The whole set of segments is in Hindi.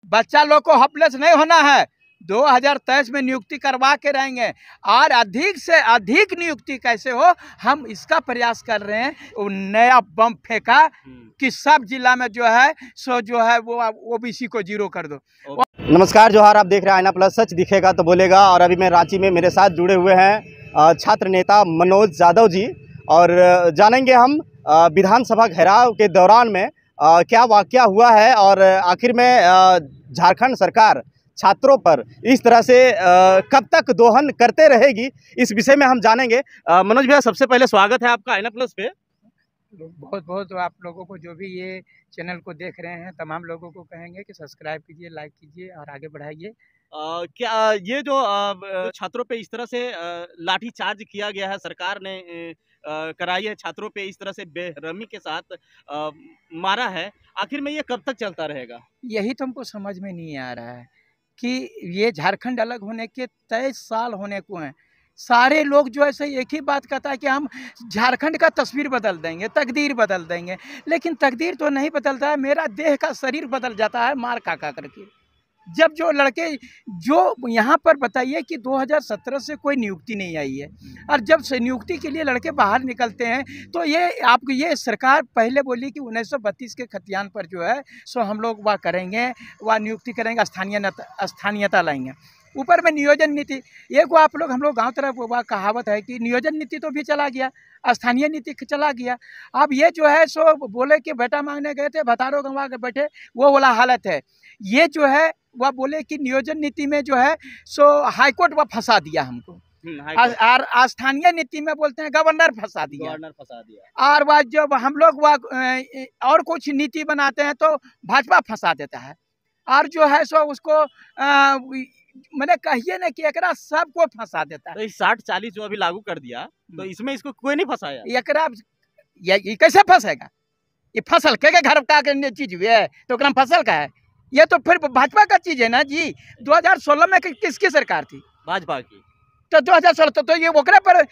बच्चा लोग को होपलेस नहीं होना है। 2023 में नियुक्ति करवा के रहेंगे और अधिक से अधिक नियुक्ति कैसे हो, हम इसका प्रयास कर रहे हैं। नया बम फेंका कि सब जिला में जो है सो जो है वो ओबीसी को 0 कर दो। नमस्कार, जोहार। आप देख रहे हैं आईना प्लस, सच दिखेगा तो बोलेगा। और अभी मैं रांची में, मेरे साथ जुड़े हुए हैं छात्र नेता मनोज यादव जी, और जानेंगे हम विधानसभा घेराव के दौरान में क्या वाकया हुआ है और आखिर में झारखंड सरकार छात्रों पर इस तरह से कब तक दोहन करते रहेगी, इस विषय में हम जानेंगे। मनोज भैया, सबसे पहले स्वागत है आपका आईना प्लस पे। बहुत बहुत आप लोगों को, जो भी ये चैनल को देख रहे हैं, तमाम लोगों को कहेंगे कि सब्सक्राइब कीजिए, लाइक कीजिए और आगे बढ़ाइए। क्या ये जो छात्रों पे इस तरह से लाठी चार्ज किया गया है, सरकार ने कराई है, छात्रों पे इस तरह से बेरहमी के साथ मारा है, आखिर में ये कब तक चलता रहेगा? यही तो हमको समझ में नहीं आ रहा है कि ये झारखंड अलग होने के 23 साल होने को हैं। सारे लोग जो ऐसे एक ही बात कहता है कि हम झारखंड का तस्वीर बदल देंगे, तकदीर बदल देंगे, लेकिन तकदीर तो नहीं बदलता है। मेरा देह का शरीर बदल जाता है मार खा करके। जब जो लड़के जो यहाँ पर बताइए कि 2017 से कोई नियुक्ति नहीं आई है, और जब से नियुक्ति के लिए लड़के बाहर निकलते हैं तो ये आपको ये सरकार पहले बोली कि 1932 के खतियान पर जो है सो हम लोग वह करेंगे, वह नियुक्ति करेंगे, स्थानीयता लाएंगे। ऊपर में नियोजन नीति, एक वो आप लोग हम लोग गांव तरफ वह कहावत है कि नियोजन नीति तो भी चला गया, स्थानीय नीति चला गया। अब ये जो है सो बोले कि बेटा मांगने गए थे, भतारो गंवा के बैठे, वो वाला हालत है। ये जो है वह बोले कि नियोजन नीति में जो है सो हाईकोर्ट वह फंसा दिया हमको, और स्थानीय नीति में बोलते हैं गवर्नर फंसा दिया। और वह जब हम लोग वह और कुछ नीति बनाते हैं तो भाजपा फंसा देता है, और जो है सो उसको मैंने कहिए ना कि एकरा सबको फंसा देता है। तो 60-40 जो अभी लागू कर दिया, तो इसमें इसको कोई नहीं फंसाया। एकरा ये कैसे फंसेगा? ये फसल के घर का चीज हुई है तो एकरा फसल का है, ये तो फिर भाजपा का चीज है ना जी। 2016 में किसकी सरकार थी? भाजपा की। तो 2016 तो ये ओकरे पर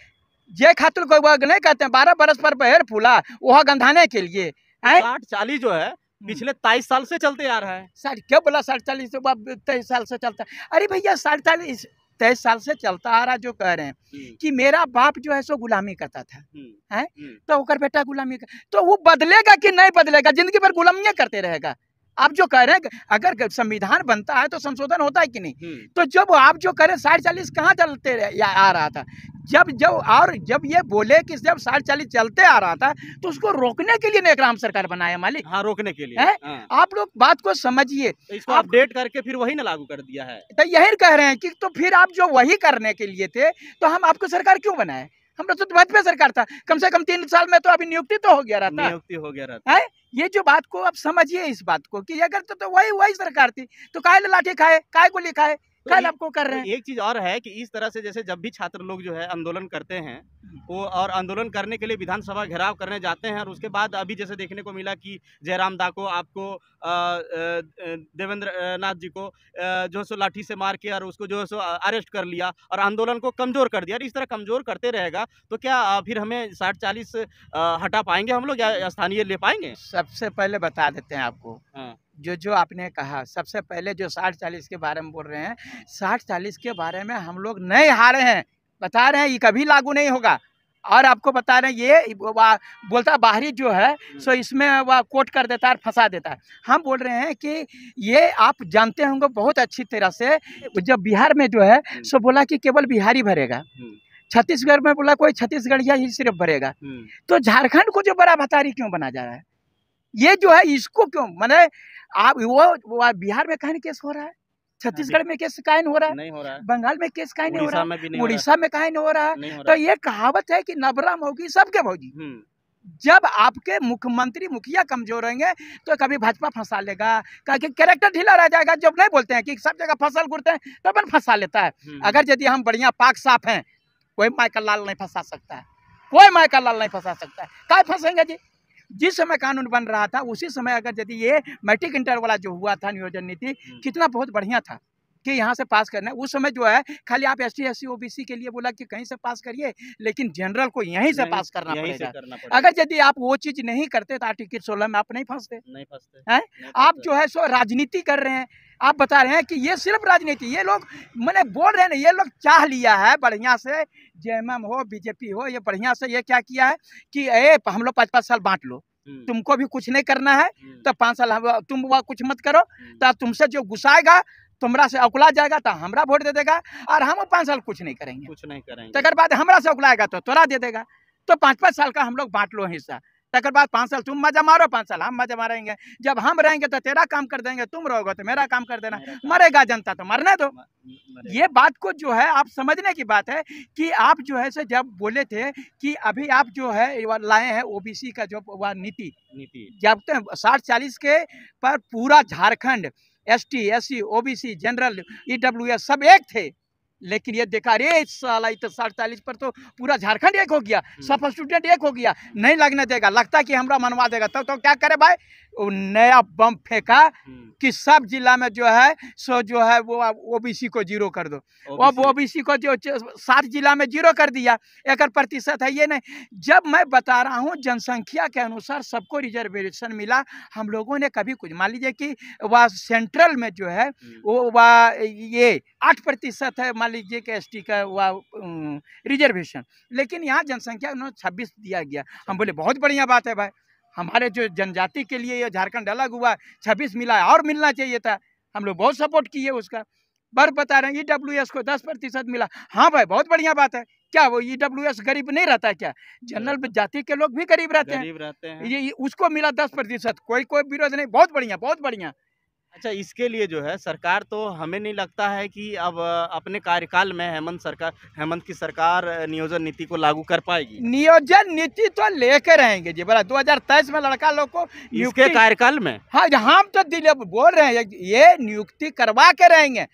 जे खातिर कोई नहीं कहते हैं 12 बरस पर बहेर फूला वह गंधाने के लिए। 60-40 जो है पिछले 23 साल से चलते आ रहा है। क्या बोला 60-40 से 23 साल से चलता है? अरे भैया 23 साल से चलता आ रहा। जो कह रहे हैं कि मेरा बाप जो है सो गुलामी करता था, है तो ओकर बेटा गुलामी कर, तो वो बदलेगा कि नहीं बदलेगा? जिंदगी भर गुलामी करते रहेगा। आप जो कह रहे हैं अगर संविधान बनता है तो संशोधन होता है कि नहीं? तो जब आप जो कह रहे 60-40 कहाँ चलते आ रहा था? जब ये बोले कि जब 60-40 चलते आ रहा था तो उसको रोकने के लिए नेकराम सरकार बनाया मालिक। हाँ, रोकने के लिए है। हाँ। आप लोग बात को समझिए, तो इसको अपडेट करके फिर वही ना लागू कर दिया है। तो यही कह रहे हैं कि तो फिर आप जो वही करने के लिए थे तो हम आपको सरकार क्यों बनाए? हम लोग तो भाजपा सरकार था, कम से कम 3 साल में तो अभी नियुक्ति तो हो गया रहता है। ये जो बात को आप समझिए, इस बात को कि अगर तो वही सरकार थी तो काहे लाठी खाए, काहे को लिखाए, कल आपको कर रहे हैं। एक चीज और है कि इस तरह से जैसे जब भी छात्र लोग जो है आंदोलन करते हैं वो, और आंदोलन करने के लिए विधानसभा घेराव करने जाते हैं, और उसके बाद अभी जैसे देखने को मिला कि जयराम दा को, आपको देवेंद्र नाथ जी को जो सो लाठी से मार के और उसको जो सो अरेस्ट कर लिया और आंदोलन को कमजोर कर दिया। और इस तरह कमजोर करते रहेगा तो क्या फिर हमें 60-40 हटा पाएंगे हम लोग, या स्थानीय ले पाएंगे? सबसे पहले बता देते हैं आपको, जो आपने कहा, सबसे पहले जो 60-40 के बारे में बोल रहे हैं, 60-40 के बारे में हम लोग नहीं हारे हैं, बता रहे हैं ये कभी लागू नहीं होगा। और आपको बता रहे हैं ये बोलता बाहरी जो है सो इसमें वह कोट कर देता है, फंसा देता है। हम बोल रहे हैं कि ये आप जानते होंगे बहुत अच्छी तरह से, जब बिहार में जो है सो बोला कि केवल बिहारी भरेगा, छत्तीसगढ़ में बोला कोई छत्तीसगढ़िया ही सिर्फ भरेगा, तो झारखंड को जो बड़ा भतारी क्यों बना जा रहा है? ये जो है इसको क्यों माने आप वो बिहार में काहे केस हो रहा है, छत्तीसगढ़ में केस काहे हो रहा है, नहीं हो रहा है, बंगाल में केस काहे नहीं हो रहा है, उड़ीसा में काहे नहीं हो रहा है? तो ये कहावत है कि नबरा मौगी सबके भौजी। जब आपके मुख्यमंत्री मुखिया कमजोर होंगे तो कभी भाजपा फंसा लेगा, क्योंकि कैरेक्टर ढीला रह जाएगा। जब नहीं बोलते हैं कि सब जगह फसल घुरते हैं तो अपन फंसा लेता है। अगर यदि हम बढ़िया पाक साफ हैं, कोई माइकल लाल नहीं फंसा सकता है, कोई माइकल लाल नहीं फंसा सकता है। क्या फंसेंगे जी? जिस समय कानून बन रहा था उसी समय अगर यदि ये मैट्रिक इंटर वाला जो हुआ था नियोजन नीति, कितना बहुत बढ़िया था, कि यहाँ से पास करना है। उस समय जो है खाली आप ST SC OBC के लिए बोला कि कहीं से पास करिए, लेकिन जनरल को यहीं से पास करना पड़ेगा। अगर यदि आप वो चीज नहीं करते तो आर्टिकल 16 में आप नहीं फंसते हैं। आप जो है सो राजनीति कर रहे हैं। आप बता रहे हैं कि ये सिर्फ राजनीति, ये लोग मैंने बोल रहे हैं ना, ये लोग चाह लिया है बढ़िया से, JMM हो BJP हो, ये बढ़िया से ये क्या किया है कि हम लोग 5-5 साल बांट लो, तुमको भी कुछ नहीं करना है तो 5 साल तुम वह कुछ मत करो, तो तुमसे जो गुस्साएगा तुमरा से अकुला जाएगा तो हमरा वोट दे देगा, और हम 5 साल कुछ नहीं करेंगे। तकर बाद हमरा से अकुलाएगा तो तोरा दे देगा। तो 5-5 साल का हम लोग बांट लो हिस्सा। तकर बाद 5 साल तुम मजा मारो, 5 साल हम मजा मारेंगे। जब हम रहेंगे तो तेरा काम कर देंगे, तुम रहोगे तो मेरा काम कर देना। मरेगा जनता तो मरने दो। ये बात को जो है आप समझने की बात है कि आप जो है से जब बोले थे कि अभी आप जो है लाए हैं OBC का जो वह नीति जब तक 60-40 के पर पूरा Jharkhand ST SC OBC general EWS सब एक थे, लेकिन ये देखा अरे साला तो 40 पर तो पूरा झारखंड एक हो गया, सब स्टूडेंट एक हो गया, नहीं लगने देगा, लगता कि हमरा मनवा देगा। तो क्या करे भाई, वो नया बम फेंका कि सब जिला में जो है सो जो है वो OBC को 0 कर दो। अब OBC को जो 7 जिला में 0 कर दिया, 1% है ये नहीं। जब मैं बता रहा हूँ जनसंख्या के अनुसार सबको रिजर्वेशन मिला, हम लोगों ने कभी कुछ, मान लीजिए कि वह सेंट्रल में जो है वो वह ये 8% है, मान लीजिए कि ST का वह रिजर्वेशन, लेकिन यहाँ जनसंख्या 26 दिया गया। हम बोले बहुत बढ़िया बात है भाई, हमारे जो जनजाति के लिए ये झारखंड अलग हुआ, 26 मिला और मिलना चाहिए था, हम लोग बहुत सपोर्ट किए उसका। पर बता रहे हैं EWS को 10% मिला। हाँ भाई बहुत बढ़िया बात है। क्या वो EWS गरीब नहीं रहता क्या? जनरल जाति के लोग भी गरीब रहते हैं। ये उसको मिला 10%, कोई विरोध नहीं, बहुत बढ़िया बहुत बढ़िया। अच्छा, इसके लिए जो है सरकार, तो हमें नहीं लगता है कि अब अपने कार्यकाल में हेमंत की सरकार नियोजन नीति को लागू कर पाएगी। नियोजन नीति तो लेकर रहेंगे जी, बड़ा 2023 में लड़का लोग को इसके कार्यकाल में। हाँ, हम तो दिल बोल रहे हैं ये नियुक्ति करवा के रहेंगे।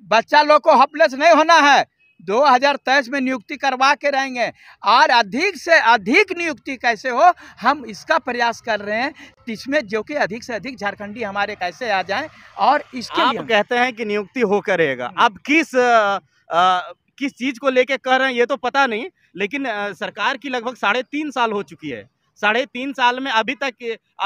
बच्चा लोग को हेल्पलेस नहीं होना है, 2023 में नियुक्ति करवा के रहेंगे, और अधिक से अधिक नियुक्ति कैसे हो हम इसका प्रयास कर रहे हैं, इसमें जो कि अधिक से अधिक झारखंडी हमारे कैसे आ जाएं। और इसके आप लिए कहते हैं कि नियुक्ति हो करेगा, अब किस चीज को लेके कर रहे हैं ये तो पता नहीं, लेकिन सरकार की लगभग 3.5 साल हो चुकी है। 3.5 साल में अभी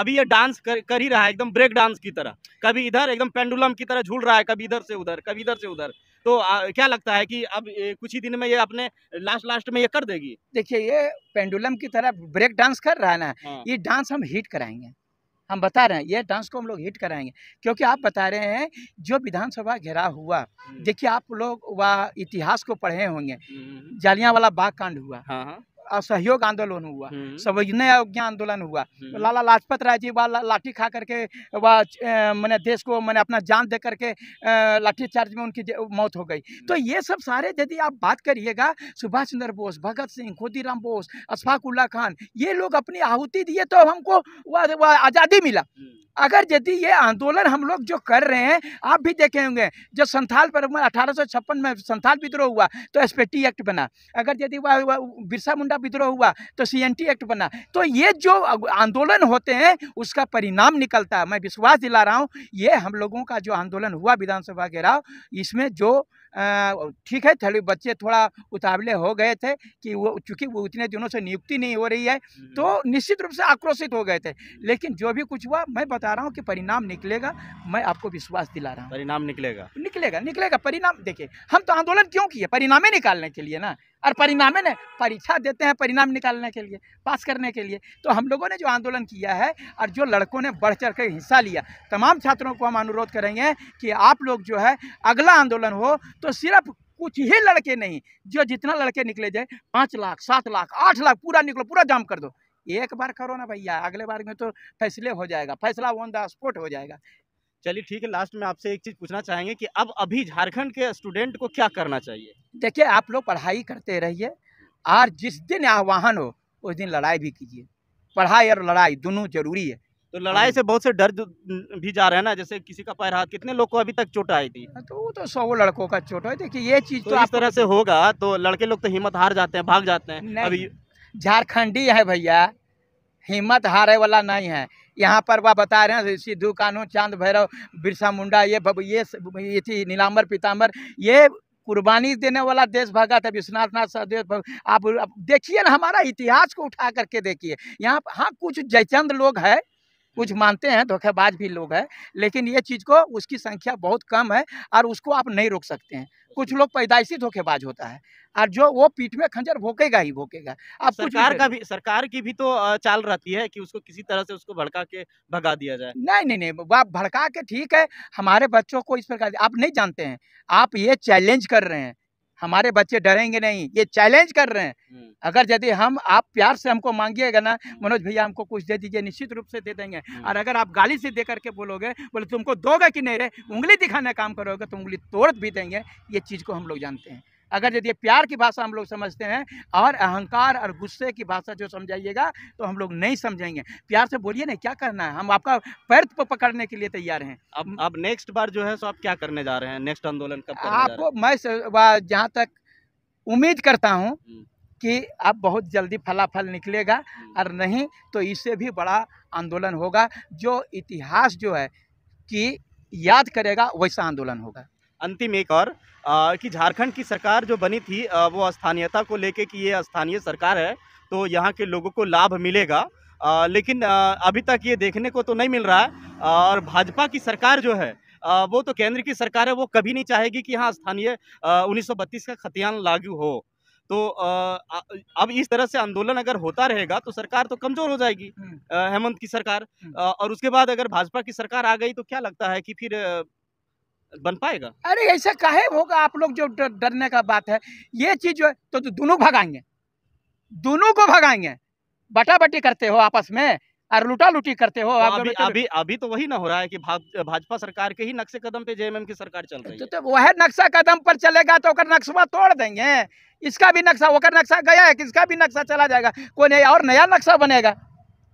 ये डांस कर ही रहा है, एकदम ब्रेक डांस की तरह, कभी इधर एकदम पेंडुलम की तरह झूल रहा है, कभी इधर से उधर, कभी इधर से उधर। तो क्या लगता है कि अब कुछ ही दिन में ये अपने लास्ट में ये कर देगी? देखिए, ये पेंडुलम की तरह ब्रेक डांस कर रहा है ना। हाँ। ये डांस हम हिट कराएंगे, हम बता रहे हैं, ये डांस को हम लोग हिट कराएंगे, क्योंकि आप बता रहे हैं जो विधानसभा घेराव हुआ, देखिए आप लोग वह इतिहास को पढ़े होंगे, जालियांवाला बाग कांड हुआ। हाँ। असहयोग आंदोलन हुआ, सविनय अवज्ञा आंदोलन हुआ, लाला लाजपत राय जी वाला लाठी खा करके वह मैंने देश को मैंने अपना जान दे करके लाठी चार्ज में उनकी मौत हो गई। तो ये सब सारे यदि आप बात करिएगा, सुभाष चंद्र बोस, भगत सिंह, खुदीराम बोस, अशफाक उल्ला खान, ये लोग अपनी आहुति दिए तो हमको वह आज़ादी मिला। अगर यदि ये आंदोलन हम लोग जो कर रहे हैं, आप भी देखे होंगे जो संथाल पर 1856 में संथाल विद्रोह हुआ तो SPT एक्ट बना, अगर यदि वह बिरसा मुंडा विद्रोह हुआ तो CNT एक्ट बना। तो ये जो आंदोलन होते हैं उसका परिणाम निकलता है। मैं विश्वास दिला रहा हूँ, ये हम लोगों का जो आंदोलन हुआ विधानसभा घेराव, इसमें जो ठीक है थोड़े बच्चे थोड़ा उतावले हो गए थे कि वो चूँकि वो इतने दिनों से नियुक्ति नहीं हो रही है तो निश्चित रूप से आक्रोशित हो गए थे, लेकिन जो भी कुछ हुआ मैं बता रहा हूँ कि परिणाम निकलेगा। मैं आपको विश्वास दिला रहा हूँ परिणाम निकलेगा परिणाम। देखिए, हम तो आंदोलन क्यों किए? परिणामें निकालने के लिए ना, और परिणामें ने परीक्षा देते हैं परिणाम निकालने के लिए, पास करने के लिए। तो हम लोगों ने जो आंदोलन किया है और जो लड़कों ने बढ़ चढ़ कर हिस्सा लिया, तमाम छात्रों को हम अनुरोध करेंगे कि आप लोग जो है अगला आंदोलन हो तो सिर्फ कुछ ही लड़के नहीं, जो जितना लड़के निकले जाए 5 लाख 7 लाख 8 लाख पूरा निकलो, पूरा जाम कर दो। एक बार करो ना भैया, अगले बार में तो फैसले हो जाएगा, फैसला ऑन द स्पॉट हो जाएगा। चलिए ठीक है, लास्ट में आपसे एक चीज़ पूछना चाहेंगे कि अब अभी झारखंड के स्टूडेंट को क्या करना चाहिए? देखिए, आप लोग पढ़ाई करते रहिए, और जिस दिन आह्वान हो उस दिन लड़ाई भी कीजिए। पढ़ाई और लड़ाई दोनों जरूरी है। तो लड़ाई से बहुत से डर भी जा रहे हैं ना, जैसे किसी का पैर हाथ, कितने लोग को अभी तक चोट आई थी? तो वो तो 100 लड़कों का चोट है। देखिए, ये चीज़ तो इस तरह से होगा तो लड़के लोग तो हिम्मत हार जाते हैं, भाग जाते हैं। अभी झारखंडी है भैया, हिम्मत हारे वाला नहीं है। यहाँ पर वह बता रहे हैं सिद्धू कान्हू, चांद भैरव, बिरसा मुंडा, ये थी नीलांबर पीतांबर, ये कुर्बानी देने वाला देश भगत है विश्वनाथ नाथ सदेव। आप देखिए ना, हमारा इतिहास को उठा करके देखिए। यहाँ हाँ कुछ जयचंद लोग हैं, कुछ मानते हैं, धोखेबाज भी लोग हैं, लेकिन ये चीज़ को उसकी संख्या बहुत कम है और उसको आप नहीं रोक सकते हैं। कुछ लोग पैदाइशी धोखेबाज होता है और जो वो पीठ में खंजर भोंकेगा ही भोंकेगा। अब सरकार की भी तो चाल रहती है कि उसको किसी तरह से उसको भड़का के भगा दिया जाए। नहीं, आप भड़का के ठीक है, हमारे बच्चों को इस प्रकार आप नहीं जानते हैं, आप ये चैलेंज कर रहे हैं, हमारे बच्चे डरेंगे नहीं, ये चैलेंज कर रहे हैं। अगर यदि आप प्यार से हमको मांगिएगा ना, मनोज भैया हमको कुछ दे दीजिए, निश्चित रूप से दे देंगे। और अगर आप गाली से दे करके बोलोगे, बोले तुमको दोगे कि नहीं रे, उंगली दिखाने काम करोगे तो उंगली तोड़ भी देंगे। ये चीज़ को हम लोग जानते हैं। अगर यदि प्यार की भाषा हम लोग समझते हैं और अहंकार और गुस्से की भाषा जो समझाइएगा तो हम लोग नहीं समझेंगे। प्यार से बोलिए ना, क्या करना है, हम आपका पैर पकड़ने के लिए तैयार हैं। अब नेक्स्ट बार जो है सो आप क्या करने जा रहे हैं, नेक्स्ट आंदोलन कब करने आपको मैं जहाँ तक उम्मीद करता हूँ कि अब बहुत जल्दी फलाफल निकलेगा, और नहीं तो इससे भी बड़ा आंदोलन होगा, जो इतिहास जो है कि याद करेगा, वैसा आंदोलन होगा। अंतिम एक और कि झारखंड की सरकार जो बनी थी वो स्थानीयता को लेके कि ये स्थानीय सरकार है तो यहाँ के लोगों को लाभ मिलेगा, लेकिन अभी तक ये देखने को तो नहीं मिल रहा है। और भाजपा की सरकार जो है वो तो केंद्र की सरकार है, वो कभी नहीं चाहेगी कि यहाँ स्थानीय 1932 का खतियान लागू हो। तो अब इस तरह से आंदोलन अगर होता रहेगा तो सरकार तो कमजोर हो जाएगी, हेमंत की सरकार। और उसके बाद अगर भाजपा की सरकार आ गई तो क्या लगता है कि फिर बन पाएगा? अरे ऐसा काहे होगा, आप लोग जो डरने का बात है, ये चीज जो है तो दोनों भगाएंगे, दोनों को भगाएंगे। बटा बटी करते हो आपस में और लूटा लूटी करते हो। तो अभी तो वही ना हो रहा है कि भाजपा सरकार के ही नक्शे कदम पे जेएमएम की सरकार चल रही है। तो वह नक्शा कदम पर चलेगा तो नक्शा तोड़ देंगे, इसका भी नक्शा, वो नक्शा गया है, किसका भी नक्शा चला जाएगा, कोई और नया नक्शा बनेगा,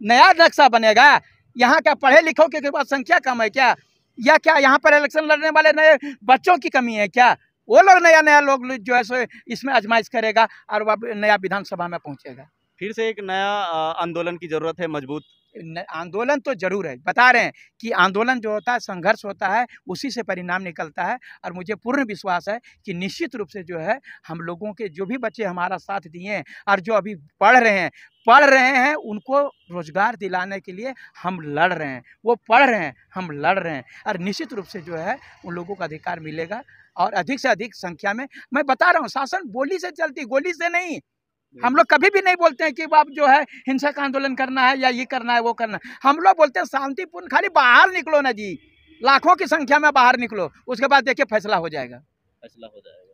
नया नक्शा बनेगा। यहाँ क्या पढ़े लिखों के बाद संख्या कम है क्या, या क्या यहाँ पर इलेक्शन लड़ने वाले नए बच्चों की कमी है क्या? वो लोग नया लोग जो है सो इसमें आजमाइश करेगा और वह नया विधानसभा में पहुंचेगा। फिर से एक नया आंदोलन की जरूरत है, मजबूत आंदोलन तो जरूर है। बता रहे हैं कि आंदोलन जो होता है, संघर्ष होता है, उसी से परिणाम निकलता है। और मुझे पूर्ण विश्वास है कि निश्चित रूप से जो है हम लोगों के जो भी बच्चे हमारा साथ दिए हैं और जो अभी पढ़ रहे हैं उनको रोजगार दिलाने के लिए हम लड़ रहे हैं। वो पढ़ रहे हैं, हम लड़ रहे हैं, और निश्चित रूप से जो है उन लोगों का अधिकार मिलेगा। और अधिक से अधिक संख्या में, मैं बता रहा हूँ, शासन बोली से चलती, गोली से नहीं। हम लोग कभी भी नहीं बोलते हैं कि आप जो है हिंसक आंदोलन करना है या ये करना है वो करना है। हम लोग बोलते हैं शांतिपूर्ण, खाली बाहर निकलो ना जी, लाखों की संख्या में बाहर निकलो, उसके बाद देखिए फैसला हो जाएगा।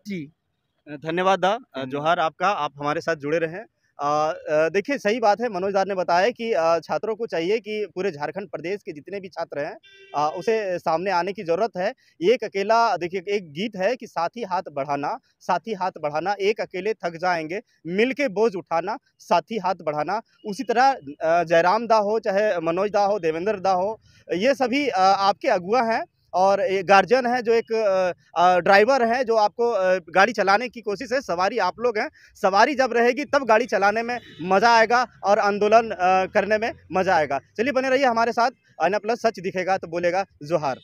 जी धन्यवाद जोहार आपका, आप हमारे साथ जुड़े रहें। देखिए सही बात है, मनोज दार ने बताया कि छात्रों को चाहिए कि पूरे झारखंड प्रदेश के जितने भी छात्र हैं उसे सामने आने की ज़रूरत है। एक अकेला, देखिए एक गीत है कि साथी हाथ बढ़ाना, एक अकेले थक जाएंगे, मिलके बोझ उठाना, साथी हाथ बढ़ाना। उसी तरह जयराम दा हो, चाहे मनोज दा हो, देवेंद्र दा हो, ये सभी आपके अगुआ हैं और एक गार्जियन है, जो एक ड्राइवर है जो आपको गाड़ी चलाने की कोशिश है। सवारी आप लोग हैं, सवारी जब रहेगी तब गाड़ी चलाने में मज़ा आएगा और आंदोलन करने में मज़ा आएगा। चलिए बने रहिए हमारे साथ, आईना प्लस सच दिखेगा तो बोलेगा जोहार।